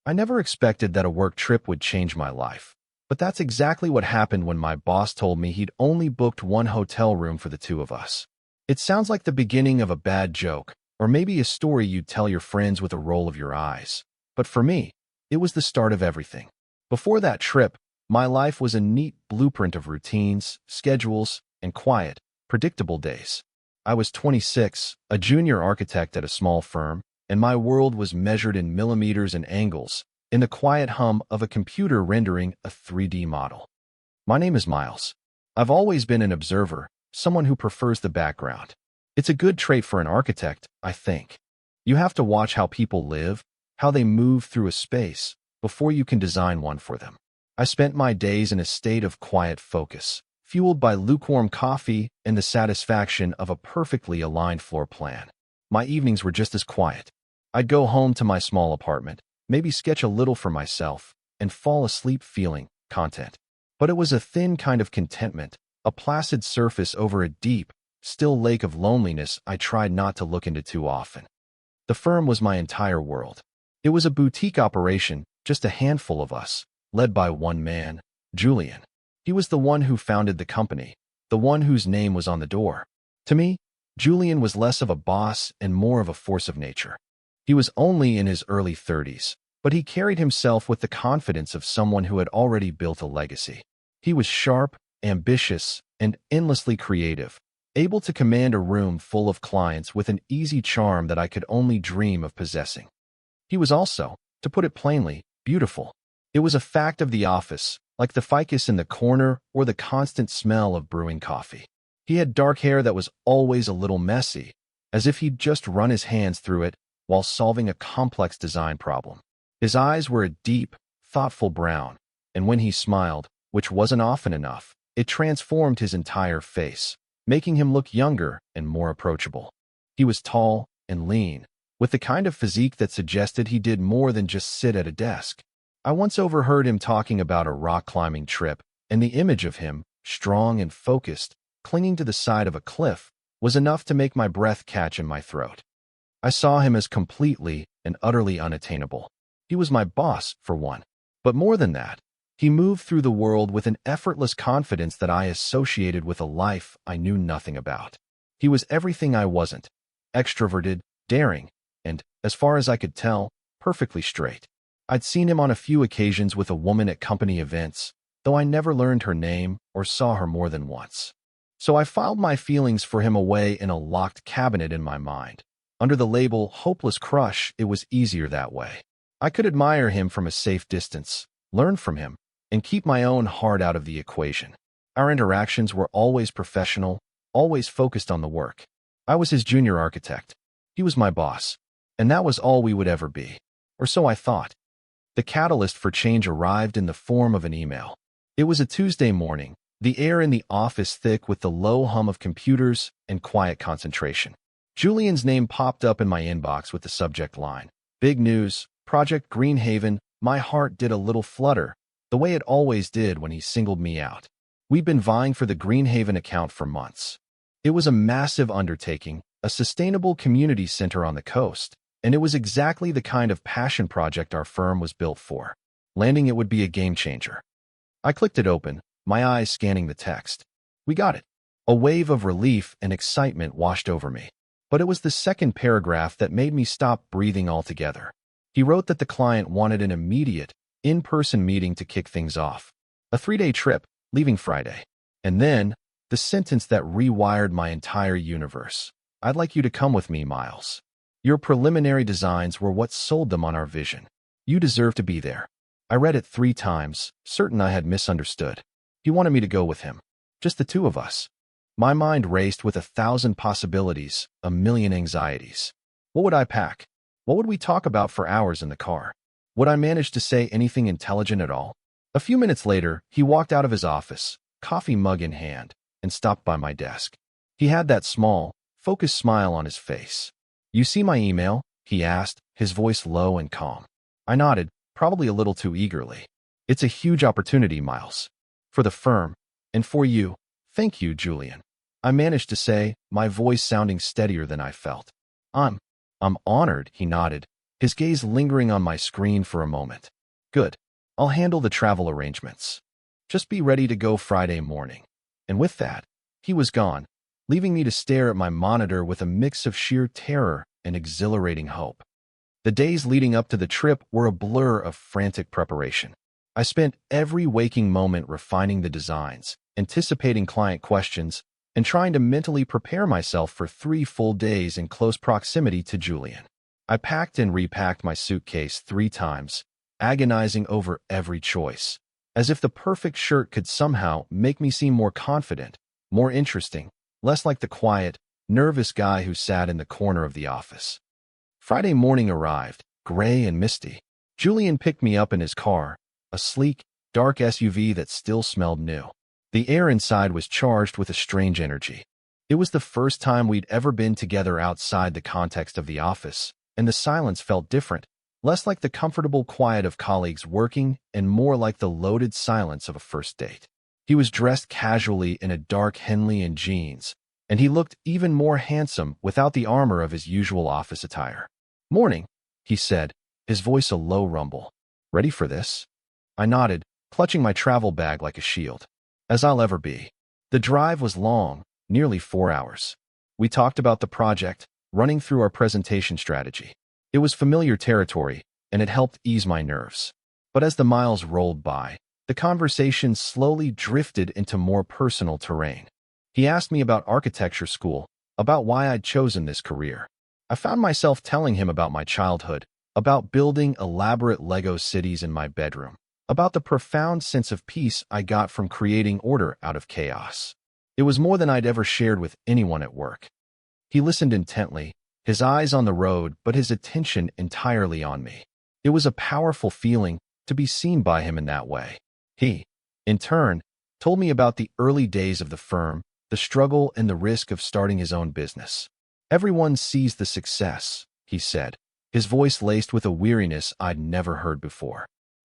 I never expected that a work trip would change my life. But that's exactly what happened when my boss told me he'd only booked one hotel room for the two of us. It sounds like the beginning of a bad joke, or maybe a story you'd tell your friends with a roll of your eyes. But for me, it was the start of everything. Before that trip, my life was a neat blueprint of routines, schedules, and quiet, predictable days. I was 26, a junior architect at a small firm, and my world was measured in millimeters and angles, in the quiet hum of a computer rendering a 3D model. My name is Miles. I've always been an observer, someone who prefers the background. It's a good trait for an architect, I think. You have to watch how people live, how they move through a space, before you can design one for them. I spent my days in a state of quiet focus, fueled by lukewarm coffee and the satisfaction of a perfectly aligned floor plan. My evenings were just as quiet. I'd go home to my small apartment, maybe sketch a little for myself, and fall asleep feeling content. But it was a thin kind of contentment, a placid surface over a deep, still lake of loneliness I tried not to look into too often. The firm was my entire world. It was a boutique operation, just a handful of us, led by one man, Julian. He was the one who founded the company, the one whose name was on the door. To me, Julian was less of a boss and more of a force of nature. He was only in his early 30s, but he carried himself with the confidence of someone who had already built a legacy. He was sharp, ambitious, and endlessly creative, able to command a room full of clients with an easy charm that I could only dream of possessing. He was also, to put it plainly, beautiful. It was a fact of the office, like the ficus in the corner or the constant smell of brewing coffee. He had dark hair that was always a little messy, as if he'd just run his hands through it while solving a complex design problem. His eyes were a deep, thoughtful brown, and when he smiled, which wasn't often enough, it transformed his entire face, making him look younger and more approachable. He was tall and lean, with the kind of physique that suggested he did more than just sit at a desk. I once overheard him talking about a rock climbing trip, and the image of him, strong and focused, clinging to the side of a cliff, was enough to make my breath catch in my throat. I saw him as completely and utterly unattainable. He was my boss, for one. But more than that, he moved through the world with an effortless confidence that I associated with a life I knew nothing about. He was everything I wasn't: extroverted, daring, and, as far as I could tell, perfectly straight. I'd seen him on a few occasions with a woman at company events, though I never learned her name or saw her more than once. So I filed my feelings for him away in a locked cabinet in my mind. Under the label hopeless crush, it was easier that way. I could admire him from a safe distance, learn from him, and keep my own heart out of the equation. Our interactions were always professional, always focused on the work. I was his junior architect. He was my boss. And that was all we would ever be. Or so I thought. The catalyst for change arrived in the form of an email. It was a Tuesday morning, the air in the office thick with the low hum of computers and quiet concentration. Julian's name popped up in my inbox with the subject line, "Big news, Project Greenhaven." My heart did a little flutter, the way it always did when he singled me out. We'd been vying for the Greenhaven account for months. It was a massive undertaking, a sustainable community center on the coast, and it was exactly the kind of passion project our firm was built for. Landing it would be a game changer. I clicked it open, my eyes scanning the text. We got it. A wave of relief and excitement washed over me. But it was the second paragraph that made me stop breathing altogether. He wrote that the client wanted an immediate, in-person meeting to kick things off. A 3-day trip, leaving Friday. And then, the sentence that rewired my entire universe. "I'd like you to come with me, Miles. Your preliminary designs were what sold them on our vision. You deserve to be there." I read it 3 times, certain I had misunderstood. He wanted me to go with him. Just the two of us. My mind raced with 1,000 possibilities, a million anxieties. What would I pack? What would we talk about for hours in the car? Would I manage to say anything intelligent at all? A few minutes later, he walked out of his office, coffee mug in hand, and stopped by my desk. He had that small, focused smile on his face. "You see my email?" he asked, his voice low and calm. I nodded, probably a little too eagerly. "It's a huge opportunity, Miles. For the firm, and for you. Thank you, Julian." I managed to say, my voice sounding steadier than I felt. I'm honored," he nodded, his gaze lingering on my screen for a moment. Good. I'll handle the travel arrangements. Just be ready to go Friday morning. And with that, he was gone, leaving me to stare at my monitor with a mix of sheer terror and exhilarating hope. The days leading up to the trip were a blur of frantic preparation. I spent every waking moment refining the designs, anticipating client questions, and trying to mentally prepare myself for 3 full days in close proximity to Julian. I packed and repacked my suitcase 3 times, agonizing over every choice, as if the perfect shirt could somehow make me seem more confident, more interesting, less like the quiet, nervous guy who sat in the corner of the office. Friday morning arrived, gray and misty. Julian picked me up in his car, a sleek, dark SUV that still smelled new. The air inside was charged with a strange energy. It was the first time we'd ever been together outside the context of the office, and the silence felt different, less like the comfortable quiet of colleagues working and more like the loaded silence of a first date. He was dressed casually in a dark Henley and jeans, and he looked even more handsome without the armor of his usual office attire. "Morning," he said, his voice a low rumble. "Ready for this?" I nodded, clutching my travel bag like a shield. As I'll ever be. The drive was long, nearly 4 hours. We talked about the project, running through our presentation strategy. It was familiar territory, and it helped ease my nerves. But as the miles rolled by, the conversation slowly drifted into more personal terrain. He asked me about architecture school, about why I'd chosen this career. I found myself telling him about my childhood, about building elaborate Lego cities in my bedroom, about the profound sense of peace I got from creating order out of chaos. It was more than I'd ever shared with anyone at work. He listened intently, his eyes on the road, but his attention entirely on me. It was a powerful feeling to be seen by him in that way. He, in turn, told me about the early days of the firm, the struggle and the risk of starting his own business. "Everyone sees the success," he said, his voice laced with a weariness I'd never heard before.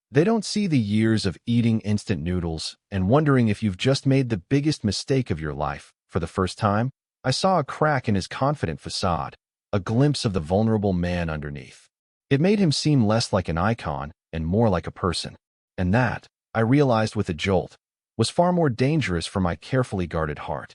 "They don't see the years of eating instant noodles and wondering if you've just made the biggest mistake of your life." For the first time, I saw a crack in his confident facade, a glimpse of the vulnerable man underneath. It made him seem less like an icon and more like a person. And that, I realized with a jolt, was far more dangerous for my carefully guarded heart.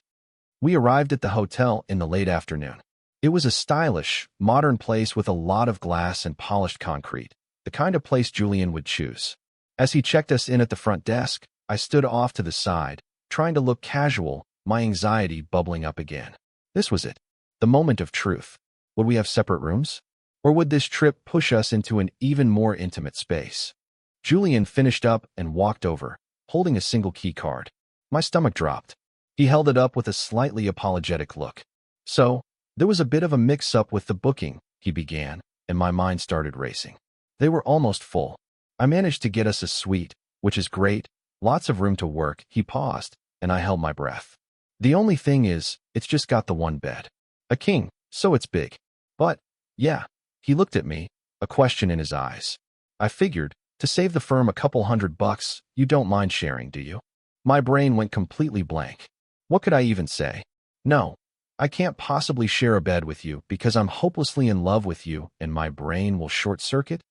We arrived at the hotel in the late afternoon. It was a stylish, modern place with a lot of glass and polished concrete, the kind of place Julian would choose. As he checked us in at the front desk, I stood off to the side, trying to look casual, my anxiety bubbling up again. This was it, the moment of truth. Would we have separate rooms? Or would this trip push us into an even more intimate space? Julian finished up and walked over, holding a single key card. My stomach dropped. He held it up with a slightly apologetic look. "So, there was a bit of a mix-up with the booking," he began, and my mind started racing. "They were almost full. I managed to get us a suite, which is great, lots of room to work." He paused, and I held my breath. "The only thing is, it's just got the one bed. A king, so it's big. But, yeah." He looked at me, a question in his eyes. I figured, to save the firm a couple $100, you don't mind sharing, do you? My brain went completely blank. What could I even say? No, I can't possibly share a bed with you because I'm hopelessly in love with you and my brain will short-circuit?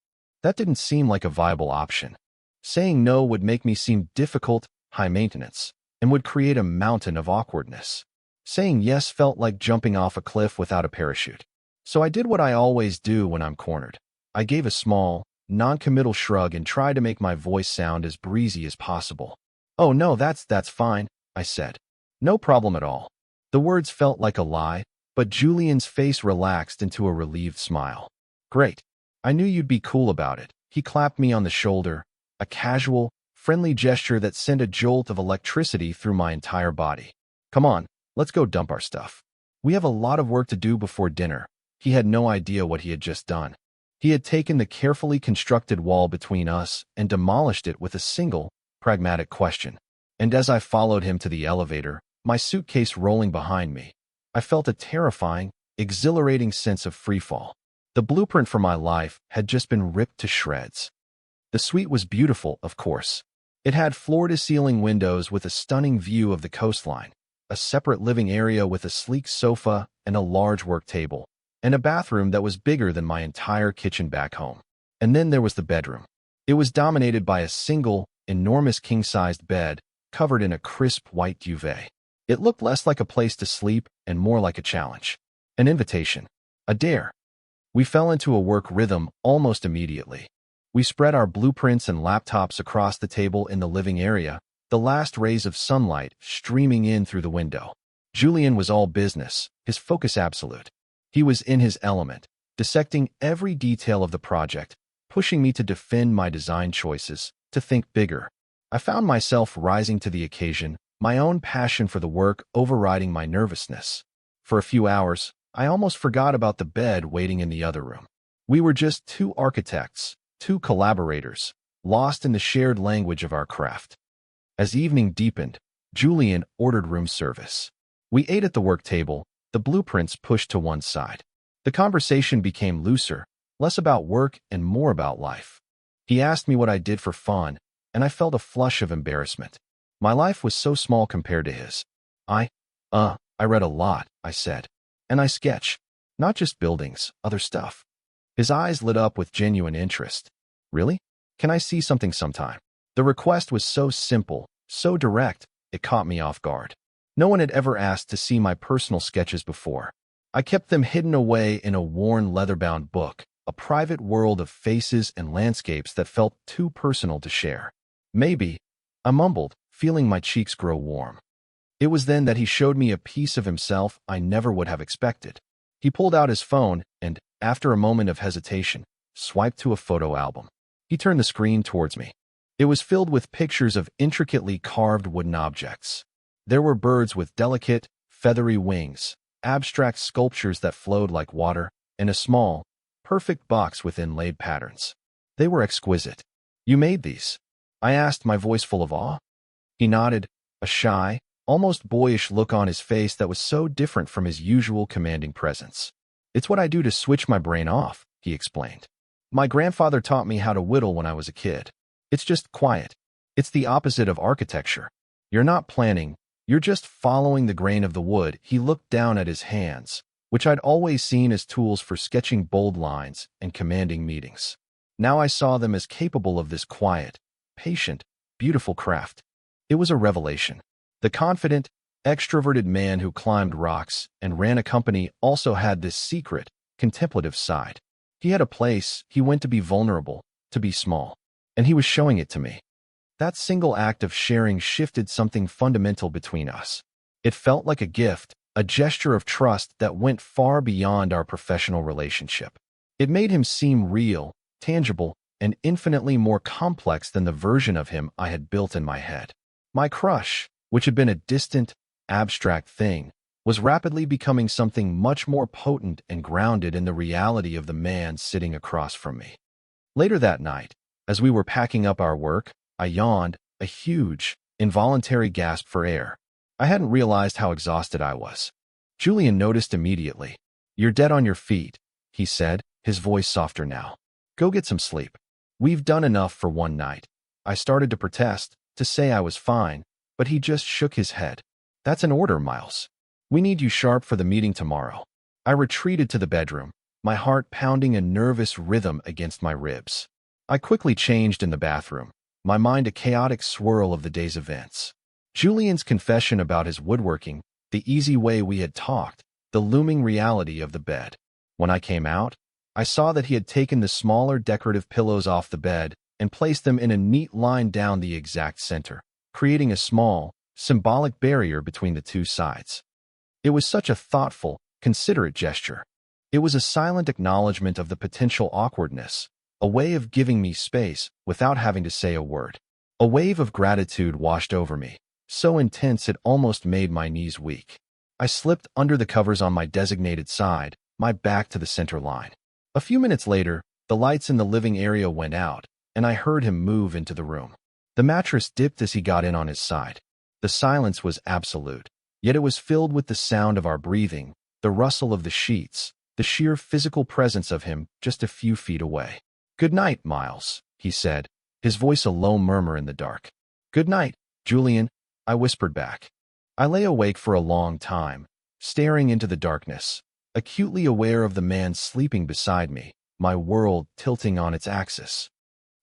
That didn't seem like a viable option. Saying no would make me seem difficult, high maintenance, and would create a mountain of awkwardness. Saying yes felt like jumping off a cliff without a parachute. So I did what I always do when I'm cornered. I gave a small, non-committal shrug and tried to make my voice sound as breezy as possible. "Oh no, that's fine," I said. "No problem at all." The words felt like a lie, but Julian's face relaxed into a relieved smile. "Great. I knew you'd be cool about it." He clapped me on the shoulder, a casual, friendly gesture that sent a jolt of electricity through my entire body. "Come on, let's go dump our stuff. We have a lot of work to do before dinner." He had no idea what he had just done. He had taken the carefully constructed wall between us and demolished it with a single, pragmatic question. And as I followed him to the elevator, my suitcase rolling behind me, I felt a terrifying, exhilarating sense of freefall. The blueprint for my life had just been ripped to shreds. The suite was beautiful, of course. It had floor-to-ceiling windows with a stunning view of the coastline, a separate living area with a sleek sofa and a large work table, and a bathroom that was bigger than my entire kitchen back home. And then there was the bedroom. It was dominated by a single, enormous king-sized bed covered in a crisp white duvet. It looked less like a place to sleep and more like a challenge. An invitation. A dare. We fell into a work rhythm almost immediately. We spread our blueprints and laptops across the table in the living area, the last rays of sunlight streaming in through the window. Julian was all business, his focus absolute. He was in his element, dissecting every detail of the project, pushing me to defend my design choices, to think bigger. I found myself rising to the occasion, my own passion for the work overriding my nervousness. For a few hours, I almost forgot about the bed waiting in the other room. We were just two architects, two collaborators, lost in the shared language of our craft. As evening deepened, Julian ordered room service. We ate at the work table, the blueprints pushed to one side. The conversation became looser, less about work and more about life. He asked me what I did for fun, and I felt a flush of embarrassment. My life was so small compared to his. I read a lot, I said. And I sketch. Not just buildings, other stuff. His eyes lit up with genuine interest. Really? Can I see something sometime? The request was so simple, so direct, it caught me off guard. No one had ever asked to see my personal sketches before. I kept them hidden away in a worn leather-bound book, a private world of faces and landscapes that felt too personal to share. Maybe, I mumbled, feeling my cheeks grow warm. It was then that he showed me a piece of himself I never would have expected. He pulled out his phone and, after a moment of hesitation, swiped to a photo album. He turned the screen towards me. It was filled with pictures of intricately carved wooden objects. There were birds with delicate, feathery wings, abstract sculptures that flowed like water, and a small, perfect box with inlaid patterns. They were exquisite. You made these? I asked, my voice full of awe. He nodded, a shy, almost boyish look on his face that was so different from his usual commanding presence. It's what I do to switch my brain off, he explained. My grandfather taught me how to whittle when I was a kid. It's just quiet. It's the opposite of architecture. You're not planning, you're just following the grain of the wood. He looked down at his hands, which I'd always seen as tools for sketching bold lines and commanding meetings. Now I saw them as capable of this quiet, patient, beautiful craft. It was a revelation. The confident, extroverted man who climbed rocks and ran a company also had this secret, contemplative side. He had a place, he went to be vulnerable, to be small. And he was showing it to me. That single act of sharing shifted something fundamental between us. It felt like a gift, a gesture of trust that went far beyond our professional relationship. It made him seem real, tangible, and infinitely more complex than the version of him I had built in my head. My crush, which had been a distant, abstract thing, was rapidly becoming something much more potent and grounded in the reality of the man sitting across from me. Later that night, as we were packing up our work, I yawned, a huge, involuntary gasp for air. I hadn't realized how exhausted I was. Julian noticed immediately. You're dead on your feet, he said, his voice softer now. Go get some sleep. We've done enough for one night. I started to protest, to say I was fine, but he just shook his head. That's an order, Miles. We need you sharp for the meeting tomorrow. I retreated to the bedroom, my heart pounding a nervous rhythm against my ribs. I quickly changed in the bathroom, my mind a chaotic swirl of the day's events. Julian's confession about his woodworking, the easy way we had talked, the looming reality of the bed. When I came out, I saw that he had taken the smaller decorative pillows off the bed and placed them in a neat line down the exact center, creating a small, symbolic barrier between the two sides. It was such a thoughtful, considerate gesture. It was a silent acknowledgement of the potential awkwardness, a way of giving me space without having to say a word. A wave of gratitude washed over me, so intense it almost made my knees weak. I slipped under the covers on my designated side, my back to the center line. A few minutes later, the lights in the living area went out, and I heard him move into the room. The mattress dipped as he got in on his side. The silence was absolute, yet it was filled with the sound of our breathing, the rustle of the sheets, the sheer physical presence of him just a few feet away. Good night, Miles, he said, his voice a low murmur in the dark. Good night, Julian, I whispered back. I lay awake for a long time, staring into the darkness, acutely aware of the man sleeping beside me, my world tilting on its axis.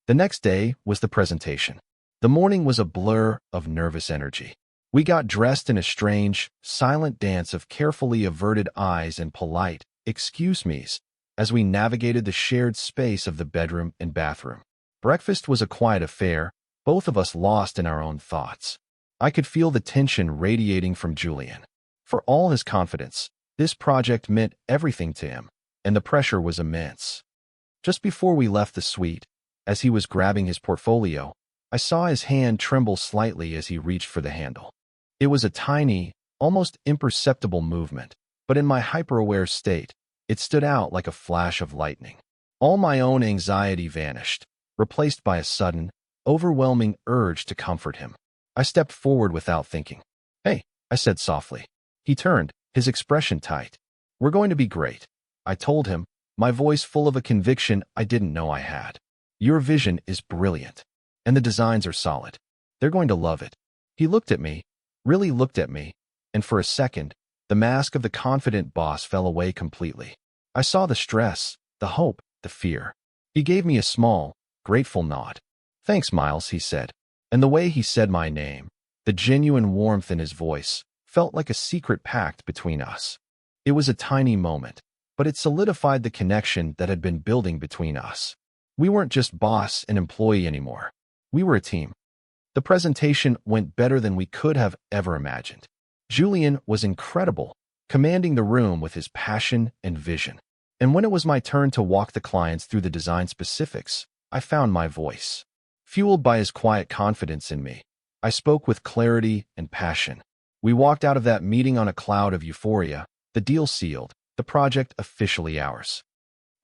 The next day was the presentation. The morning was a blur of nervous energy. We got dressed in a strange, silent dance of carefully averted eyes and polite excuse me's as we navigated the shared space of the bedroom and bathroom. Breakfast was a quiet affair, both of us lost in our own thoughts. I could feel the tension radiating from Julian. For all his confidence, this project meant everything to him, and the pressure was immense. Just before we left the suite, as he was grabbing his portfolio, I saw his hand tremble slightly as he reached for the handle. It was a tiny, almost imperceptible movement, but in my hyper-aware state, it stood out like a flash of lightning. All my own anxiety vanished, replaced by a sudden, overwhelming urge to comfort him. I stepped forward without thinking. "Hey," I said softly. He turned, his expression tight. "We're going to be great," I told him, my voice full of a conviction I didn't know I had. "Your vision is brilliant, and the designs are solid. They're going to love it." He looked at me, really looked at me, and for a second, the mask of the confident boss fell away completely. I saw the stress, the hope, the fear. He gave me a small, grateful nod. "Thanks, Miles," he said. And the way he said my name, the genuine warmth in his voice, felt like a secret pact between us. It was a tiny moment, but it solidified the connection that had been building between us. We weren't just boss and employee anymore. We were a team. The presentation went better than we could have ever imagined. Julian was incredible, commanding the room with his passion and vision. And when it was my turn to walk the clients through the design specifics, I found my voice. Fueled by his quiet confidence in me, I spoke with clarity and passion. We walked out of that meeting on a cloud of euphoria, the deal sealed, the project officially ours.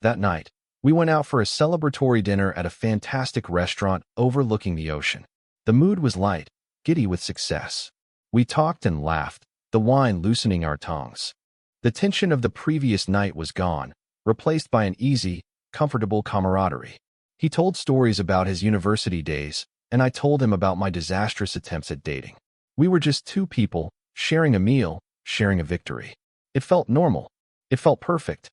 That night, we went out for a celebratory dinner at a fantastic restaurant overlooking the ocean. The mood was light, giddy with success. We talked and laughed, the wine loosening our tongues. The tension of the previous night was gone, replaced by an easy, comfortable camaraderie. He told stories about his university days, and I told him about my disastrous attempts at dating. We were just two people, sharing a meal, sharing a victory. It felt normal. It felt perfect.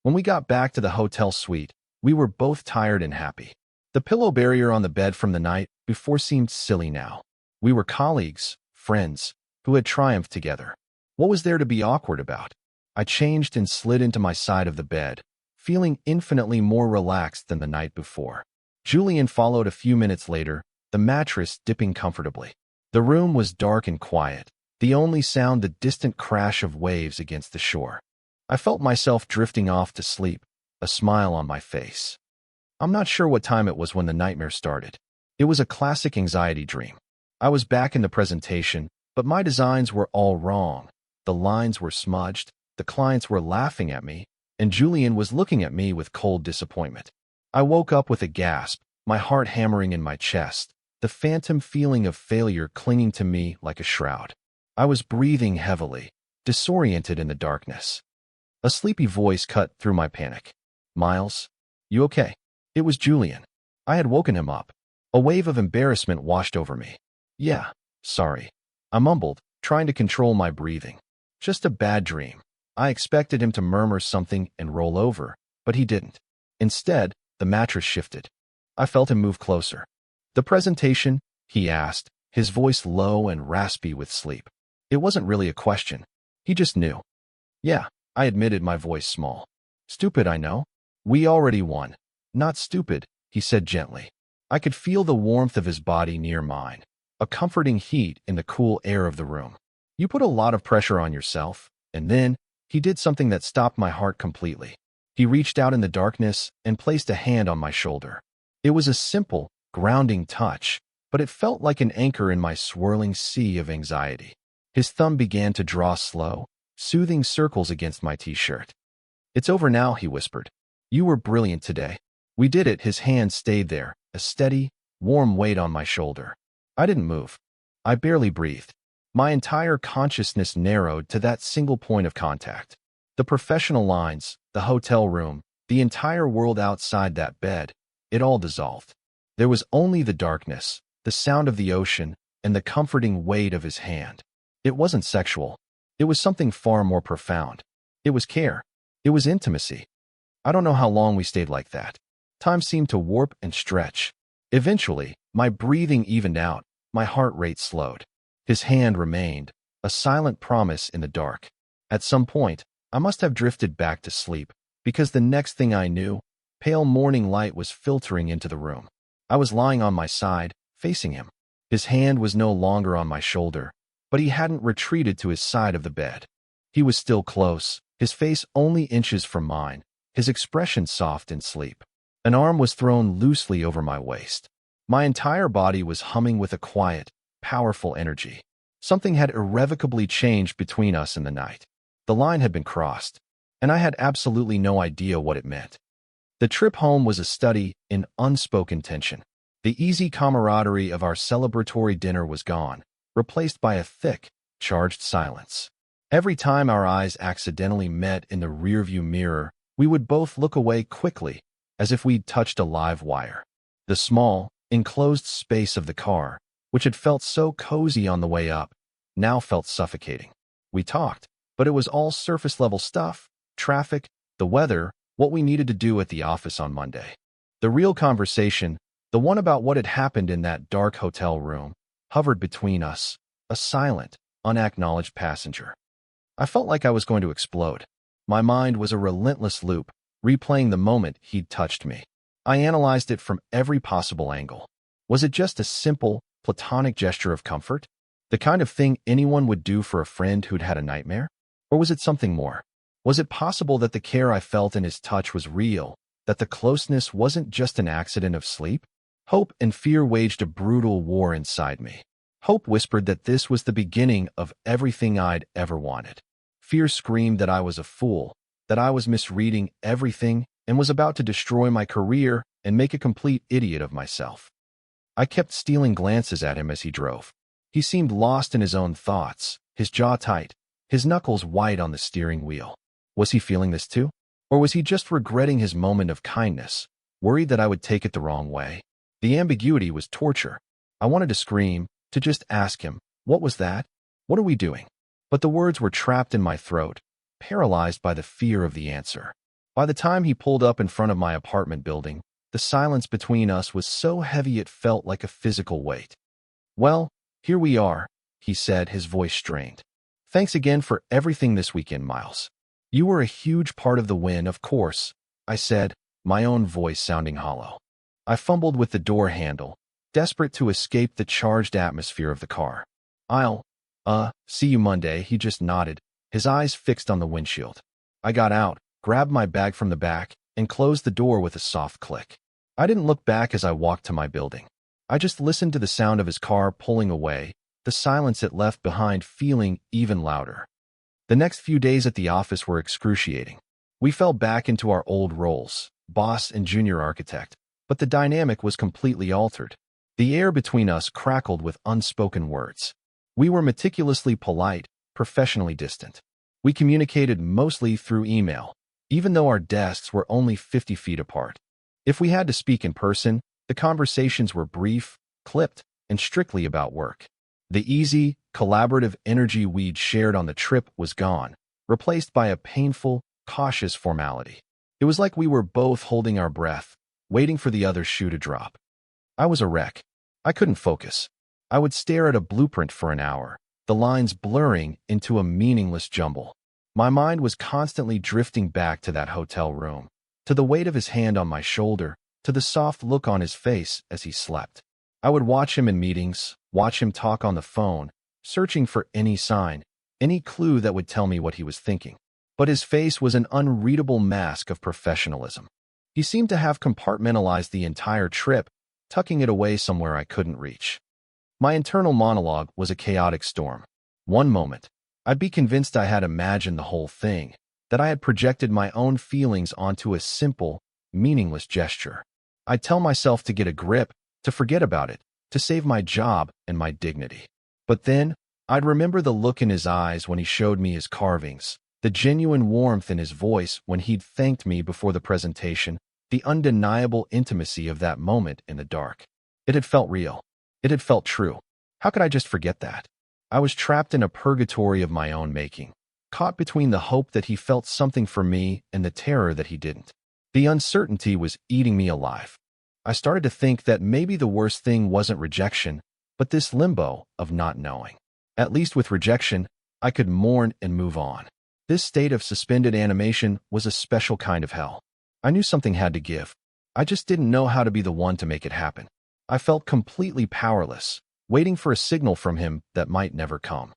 When we got back to the hotel suite, we were both tired and happy. The pillow barrier on the bed from the night before seemed silly now. We were colleagues, friends, who had triumphed together. What was there to be awkward about? I changed and slid into my side of the bed, feeling infinitely more relaxed than the night before. Julian followed a few minutes later, the mattress dipping comfortably. The room was dark and quiet, the only sound the distant crash of waves against the shore. I felt myself drifting off to sleep, a smile on my face. I'm not sure what time it was when the nightmare started. It was a classic anxiety dream. I was back in the presentation, but my designs were all wrong. The lines were smudged, the clients were laughing at me, and Julian was looking at me with cold disappointment. I woke up with a gasp, my heart hammering in my chest, the phantom feeling of failure clinging to me like a shroud. I was breathing heavily, disoriented in the darkness. A sleepy voice cut through my panic. "Miles, you okay?" It was Julian. I had woken him up. A wave of embarrassment washed over me. "Yeah, sorry," I mumbled, trying to control my breathing. "Just a bad dream." I expected him to murmur something and roll over, but he didn't. Instead, the mattress shifted. I felt him move closer. "The presentation?" he asked, his voice low and raspy with sleep. It wasn't really a question. He just knew. "Yeah," I admitted, my voice small. "Stupid, I know. We already won." "Not stupid," he said gently. I could feel the warmth of his body near mine, a comforting heat in the cool air of the room. "You put a lot of pressure on yourself." And then, he did something that stopped my heart completely. He reached out in the darkness and placed a hand on my shoulder. It was a simple, grounding touch, but it felt like an anchor in my swirling sea of anxiety. His thumb began to draw slow, soothing circles against my t-shirt. "It's over now," he whispered. "You were brilliant today." We did it. His hand stayed there, a steady, warm weight on my shoulder. I didn't move. I barely breathed. My entire consciousness narrowed to that single point of contact. The professional lines, the hotel room, the entire world outside that bed, it all dissolved. There was only the darkness, the sound of the ocean, and the comforting weight of his hand. It wasn't sexual. It was something far more profound. It was care. It was intimacy. I don't know how long we stayed like that. Time seemed to warp and stretch. Eventually, my breathing evened out, my heart rate slowed. His hand remained, a silent promise in the dark. At some point, I must have drifted back to sleep, because the next thing I knew, pale morning light was filtering into the room. I was lying on my side, facing him. His hand was no longer on my shoulder, but he hadn't retreated to his side of the bed. He was still close, his face only inches from mine, his expression soft in sleep. An arm was thrown loosely over my waist. My entire body was humming with a quiet, powerful energy. Something had irrevocably changed between us in the night. The line had been crossed, and I had absolutely no idea what it meant. The trip home was a study in unspoken tension. The easy camaraderie of our celebratory dinner was gone, replaced by a thick, charged silence. Every time our eyes accidentally met in the rearview mirror, we would both look away quickly, as if we'd touched a live wire. The small, enclosed space of the car, which had felt so cozy on the way up, now felt suffocating. We talked, but it was all surface-level stuff: traffic, the weather, what we needed to do at the office on Monday. The real conversation, the one about what had happened in that dark hotel room, hovered between us, a silent, unacknowledged passenger. I felt like I was going to explode. My mind was a relentless loop, replaying the moment he'd touched me. I analyzed it from every possible angle. Was it just a simple, platonic gesture of comfort? The kind of thing anyone would do for a friend who'd had a nightmare? Or was it something more? Was it possible that the care I felt in his touch was real, that the closeness wasn't just an accident of sleep? Hope and fear waged a brutal war inside me. Hope whispered that this was the beginning of everything I'd ever wanted. Fear screamed that I was a fool, that I was misreading everything and was about to destroy my career and make a complete idiot of myself. I kept stealing glances at him as he drove. He seemed lost in his own thoughts, his jaw tight, his knuckles white on the steering wheel. Was he feeling this too? Or was he just regretting his moment of kindness, worried that I would take it the wrong way? The ambiguity was torture. I wanted to scream, to just ask him, "What was that? What are we doing?" But the words were trapped in my throat, paralyzed by the fear of the answer. By the time he pulled up in front of my apartment building, the silence between us was so heavy it felt like a physical weight. "Well, here we are," he said, his voice strained. "Thanks again for everything this weekend, Miles." "You were a huge part of the win, of course," I said, my own voice sounding hollow. I fumbled with the door handle, desperate to escape the charged atmosphere of the car. "I'll, see you Monday," he just nodded, his eyes fixed on the windshield. I got out, grabbed my bag from the back, and closed the door with a soft click. I didn't look back as I walked to my building. I just listened to the sound of his car pulling away, the silence it left behind feeling even louder. The next few days at the office were excruciating. We fell back into our old roles, boss and junior architect, but the dynamic was completely altered. The air between us crackled with unspoken words. We were meticulously polite, professionally distant. We communicated mostly through email, even though our desks were only 50 feet apart. If we had to speak in person, the conversations were brief, clipped, and strictly about work. The easy, collaborative energy we'd shared on the trip was gone, replaced by a painful, cautious formality. It was like we were both holding our breath, waiting for the other shoe to drop. I was a wreck. I couldn't focus. I would stare at a blueprint for an hour, the lines blurring into a meaningless jumble. My mind was constantly drifting back to that hotel room, to the weight of his hand on my shoulder, to the soft look on his face as he slept. I would watch him in meetings, watch him talk on the phone, searching for any sign, any clue that would tell me what he was thinking. But his face was an unreadable mask of professionalism. He seemed to have compartmentalized the entire trip, tucking it away somewhere I couldn't reach. My internal monologue was a chaotic storm. One moment, I'd be convinced I had imagined the whole thing, that I had projected my own feelings onto a simple, meaningless gesture. I'd tell myself to get a grip, to forget about it, to save my job and my dignity. But then, I'd remember the look in his eyes when he showed me his carvings, the genuine warmth in his voice when he'd thanked me before the presentation, the undeniable intimacy of that moment in the dark. It had felt real. It had felt true. How could I just forget that? I was trapped in a purgatory of my own making. caught between the hope that he felt something for me and the terror that he didn't. The uncertainty was eating me alive. I started to think that maybe the worst thing wasn't rejection, but this limbo of not knowing. At least with rejection, I could mourn and move on. This state of suspended animation was a special kind of hell. I knew something had to give. I just didn't know how to be the one to make it happen. I felt completely powerless, waiting for a signal from him that might never come.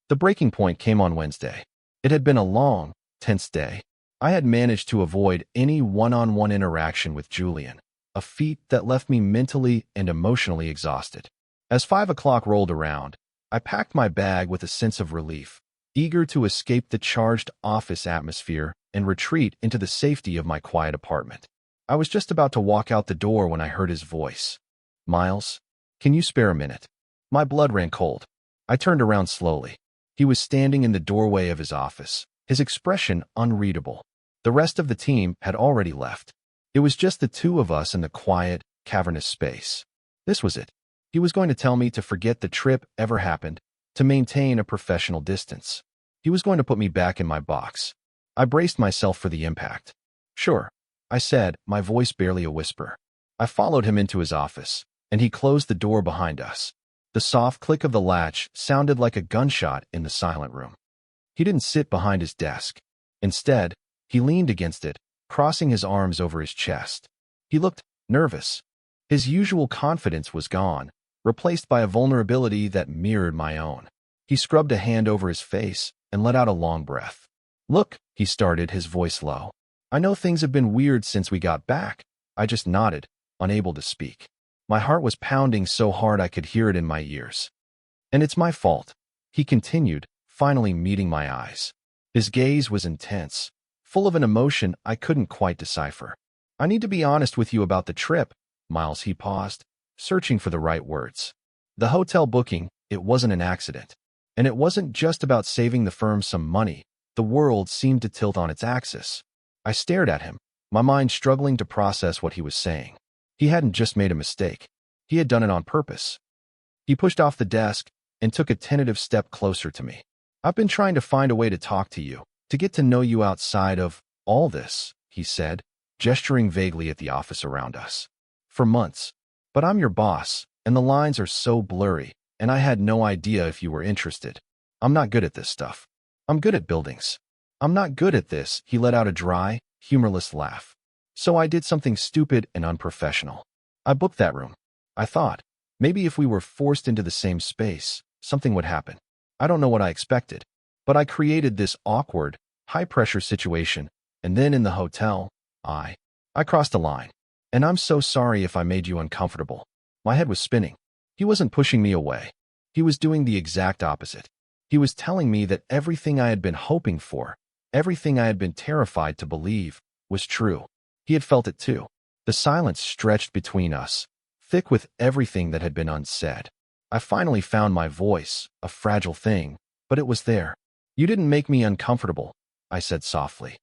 The breaking point came on Wednesday. It had been a long, tense day. I had managed to avoid any one-on-one interaction with Julian, a feat that left me mentally and emotionally exhausted. As 5 o'clock rolled around, I packed my bag with a sense of relief, eager to escape the charged office atmosphere and retreat into the safety of my quiet apartment. I was just about to walk out the door when I heard his voice. "Miles, can you spare a minute?" My blood ran cold. I turned around slowly. He was standing in the doorway of his office, his expression unreadable. The rest of the team had already left. It was just the two of us in the quiet, cavernous space. This was it. He was going to tell me to forget the trip ever happened, to maintain a professional distance. He was going to put me back in my box. I braced myself for the impact. "Sure," I said, my voice barely a whisper. I followed him into his office, and he closed the door behind us. The soft click of the latch sounded like a gunshot in the silent room. He didn't sit behind his desk. Instead, he leaned against it, crossing his arms over his chest. He looked nervous. His usual confidence was gone, replaced by a vulnerability that mirrored my own. He scrubbed a hand over his face and let out a long breath. "Look," he started, his voice low. "I know things have been weird since we got back." I just nodded, unable to speak. My heart was pounding so hard I could hear it in my ears. "And it's my fault," he continued, finally meeting my eyes. His gaze was intense, full of an emotion I couldn't quite decipher. "I need to be honest with you about the trip, Miles." He paused, searching for the right words. "The hotel booking, it wasn't an accident. And it wasn't just about saving the firm some money. The world seemed to tilt on its axis." I stared at him, my mind struggling to process what he was saying. He hadn't just made a mistake. He had done it on purpose. He pushed off the desk and took a tentative step closer to me. "I've been trying to find a way to talk to you, to get to know you outside of all this," he said, gesturing vaguely at the office around us. "For months. But I'm your boss, and the lines are so blurry, and I had no idea if you were interested. I'm not good at this stuff. I'm good at buildings. I'm not good at this." He let out a dry, humorless laugh. "So I did something stupid and unprofessional. I booked that room. I thought, maybe if we were forced into the same space, something would happen. I don't know what I expected, but I created this awkward, high-pressure situation, and then in the hotel, I crossed a line. And I'm so sorry if I made you uncomfortable." My head was spinning. He wasn't pushing me away. He was doing the exact opposite. He was telling me that everything I had been hoping for, everything I had been terrified to believe, was true. He had felt it too. The silence stretched between us, thick with everything that had been unsaid. I finally found my voice, a fragile thing, but it was there. "You didn't make me uncomfortable," I said softly.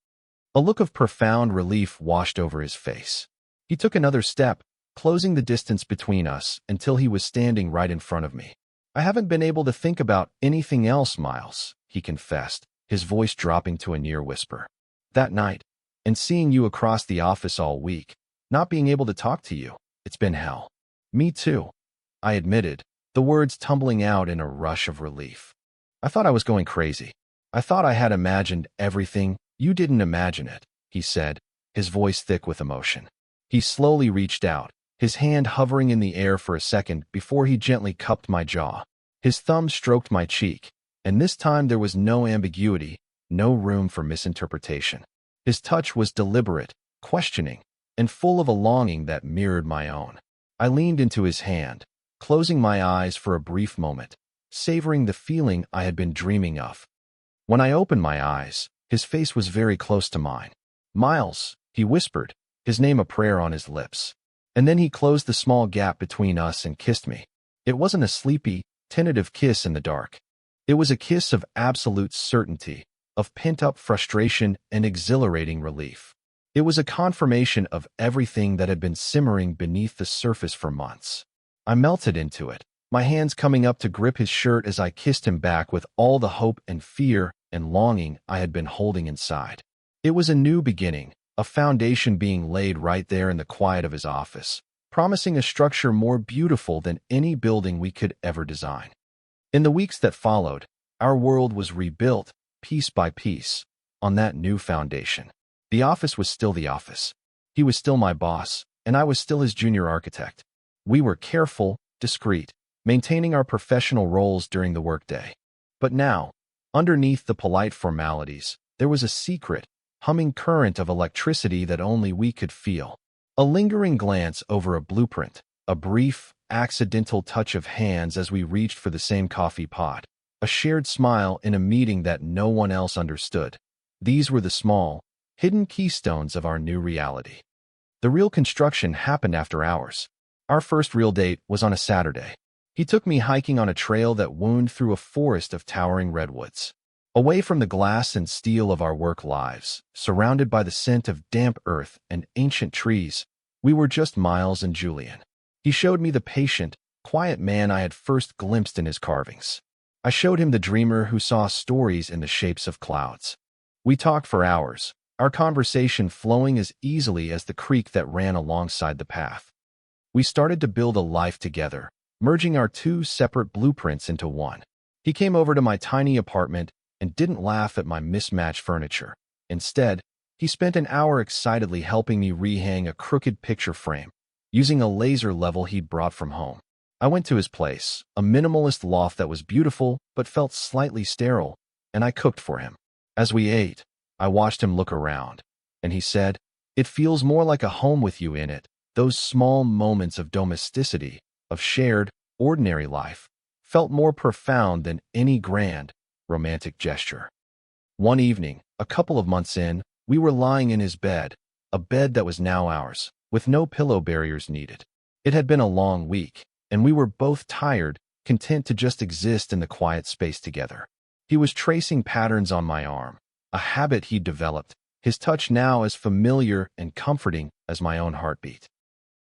A look of profound relief washed over his face. He took another step, closing the distance between us until he was standing right in front of me. "I haven't been able to think about anything else, Miles," he confessed, his voice dropping to a near whisper. "That night, and seeing you across the office all week, not being able to talk to you, it's been hell." "Me too," I admitted, the words tumbling out in a rush of relief. "I thought I was going crazy. I thought I had imagined everything. You didn't imagine it," he said, his voice thick with emotion. He slowly reached out, his hand hovering in the air for a second before he gently cupped my jaw. His thumb stroked my cheek, and this time there was no ambiguity, no room for misinterpretation. His touch was deliberate, questioning, and full of a longing that mirrored my own. I leaned into his hand, closing my eyes for a brief moment, savoring the feeling I had been dreaming of. When I opened my eyes, his face was very close to mine. "Miles," he whispered, his name a prayer on his lips. And then he closed the small gap between us and kissed me. It wasn't a sleepy, tentative kiss in the dark. It was a kiss of absolute certainty, of pent-up frustration and exhilarating relief. It was a confirmation of everything that had been simmering beneath the surface for months. I melted into it, my hands coming up to grip his shirt as I kissed him back with all the hope and fear and longing I had been holding inside. It was a new beginning, a foundation being laid right there in the quiet of his office, promising a structure more beautiful than any building we could ever design. In the weeks that followed, our world was rebuilt, piece by piece, on that new foundation. The office was still the office. He was still my boss, and I was still his junior architect. We were careful, discreet, maintaining our professional roles during the workday. But now, underneath the polite formalities, there was a secret, humming current of electricity that only we could feel. A lingering glance over a blueprint, a brief, accidental touch of hands as we reached for the same coffee pot, a shared smile in a meeting that no one else understood. These were the small, hidden keystones of our new reality. The real construction happened after hours. Our first real date was on a Saturday. He took me hiking on a trail that wound through a forest of towering redwoods. Away from the glass and steel of our work lives, surrounded by the scent of damp earth and ancient trees, we were just Miles and Julian. He showed me the patient, quiet man I had first glimpsed in his carvings. I showed him the dreamer who saw stories in the shapes of clouds. We talked for hours, our conversation flowing as easily as the creek that ran alongside the path. We started to build a life together, merging our two separate blueprints into one. He came over to my tiny apartment and didn't laugh at my mismatched furniture. Instead, he spent an hour excitedly helping me rehang a crooked picture frame, using a laser level he'd brought from home. I went to his place, a minimalist loft that was beautiful but felt slightly sterile, and I cooked for him. As we ate, I watched him look around, and he said, "It feels more like a home with you in it." Those small moments of domesticity, of shared, ordinary life, felt more profound than any grand, romantic gesture. One evening, a couple of months in, we were lying in his bed, a bed that was now ours, with no pillow barriers needed. It had been a long week, and we were both tired, content to just exist in the quiet space together. He was tracing patterns on my arm, a habit he'd developed, his touch now as familiar and comforting as my own heartbeat.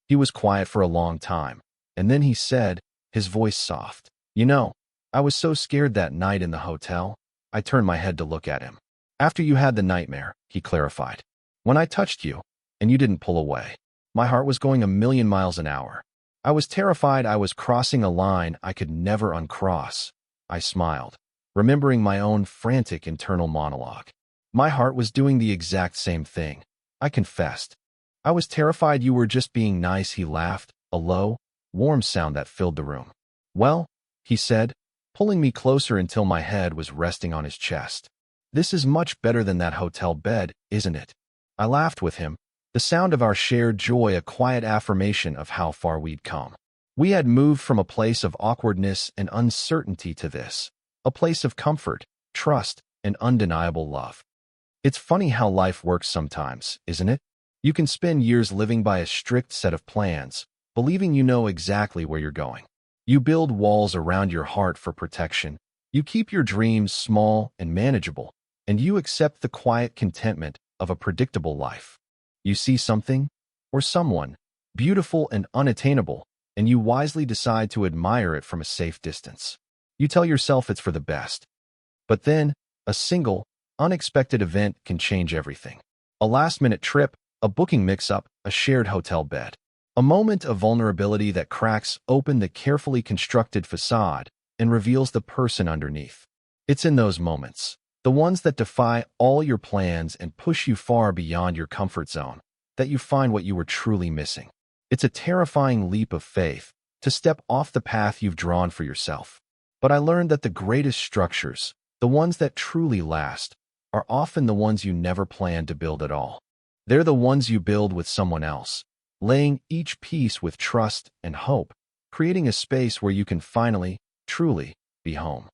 He was quiet for a long time, and then he said, his voice soft, "You know, I was so scared that night in the hotel." I turned my head to look at him. "After you had the nightmare," he clarified. "When I touched you, and you didn't pull away. My heart was going 1,000,000 miles an hour. I was terrified I was crossing a line I could never uncross." I smiled, remembering my own frantic internal monologue. My heart was doing the exact same thing. I confessed. "I was terrified you were just being nice." He laughed, a low, warm sound that filled the room. "Well," he said, pulling me closer until my head was resting on his chest, "this is much better than that hotel bed, isn't it?" I laughed with him, the sound of our shared joy a quiet affirmation of how far we'd come. We had moved from a place of awkwardness and uncertainty to this, a place of comfort, trust, and undeniable love. It's funny how life works sometimes, isn't it? You can spend years living by a strict set of plans, believing you know exactly where you're going. You build walls around your heart for protection. You keep your dreams small and manageable, and you accept the quiet contentment of a predictable life. You see something, or someone, beautiful and unattainable, and you wisely decide to admire it from a safe distance. You tell yourself it's for the best. But then, a single, unexpected event can change everything. A last-minute trip, a booking mix-up, a shared hotel bed. A moment of vulnerability that cracks open the carefully constructed facade and reveals the person underneath. It's in those moments, the ones that defy all your plans and push you far beyond your comfort zone, that you find what you were truly missing. It's a terrifying leap of faith to step off the path you've drawn for yourself. But I learned that the greatest structures, the ones that truly last, are often the ones you never planned to build at all. They're the ones you build with someone else, laying each piece with trust and hope, creating a space where you can finally, truly, be home.